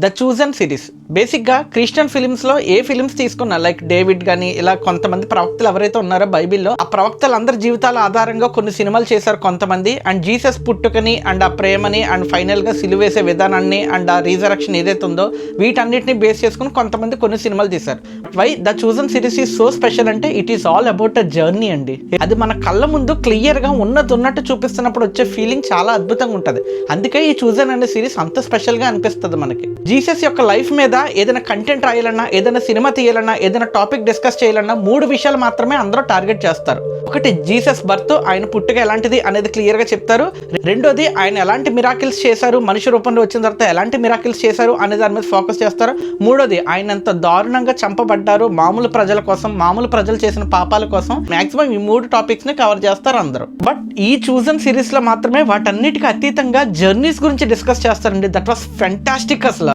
The chosen series. బేసిక్గా Christian ఫిలిమ్స్లో A films తీసుకున్నా, like David కానీ ఇలా కొంతమంది ప్రవక్తలు ఎవరైతే ఉన్నారో బైబిల్లో, ఆ ప్రవక్తలందరి జీవితాల ఆధారంగా కొన్ని సినిమాలు చేశారు కొంతమంది. అండ్ జీసస్ పుట్టుకని అండ్ ఆ ప్రేమని అండ్ ఫైనల్గా సిలువేసే విధానాన్ని అండ్ ఆ రీజరక్షన్ ఏదైతే ఉందో వీటన్నిటిని బేస్ చేసుకుని కొంతమంది కొన్ని సినిమాలు తీశారు. Why the chosen series is so special అంటే it is all about a journey అండి. అది మన కళ్ళ ముందు క్లియర్గా ఉన్నట్టు చూపిస్తున్నప్పుడు వచ్చే ఫీలింగ్ చాలా అద్భుతంగా ఉంటుంది. అందుకే ఈ చూజన్ అనే సిరీస్ అంత స్పెషల్గా అనిపిస్తుంది మనకి. జీసస్ యొక్క లైఫ్ మీద ఏదైనా కంటెంట్ రాయాలన్నా, ఏదైనా సినిమా తీయాలన్నా, ఏదైనా టాపిక్ డిస్కస్ చేయాలన్నా 3 విషయాలు మాత్రమే అందరూ టార్గెట్ చేస్తారు. ఒకటి జీసస్ బర్త్, ఆయన పుట్టుక ఎలాంటిది అనేది క్లియర్గా చెప్తారు. రెండోది ఆయన ఎలాంటి మిరాకిల్స్ చేశారు, మనిషి రూపంలో వచ్చిన తర్వాత ఎలాంటి మిరాకిల్స్ చేశారు అనే దాని మీద ఫోకస్ చేస్తారు. మూడోది ఆయన ఎంత దారుణంగా చంపబడ్డారు మామూలు ప్రజల కోసం, మామూలు ప్రజలు చేసిన పాపాల కోసం. మాక్సిమం ఈ 3 టాపిక్స్ ని కవర్ చేస్తారు అందరూ. బట్ ఈ చూజన్ సిరీస్ లో మాత్రమే వాటన్నిటికీ అతీతంగా జర్నీస్ గురించి డిస్కస్ చేస్తారండి. దట్ వాస్ ఫెంటాస్టిక్ అసలు.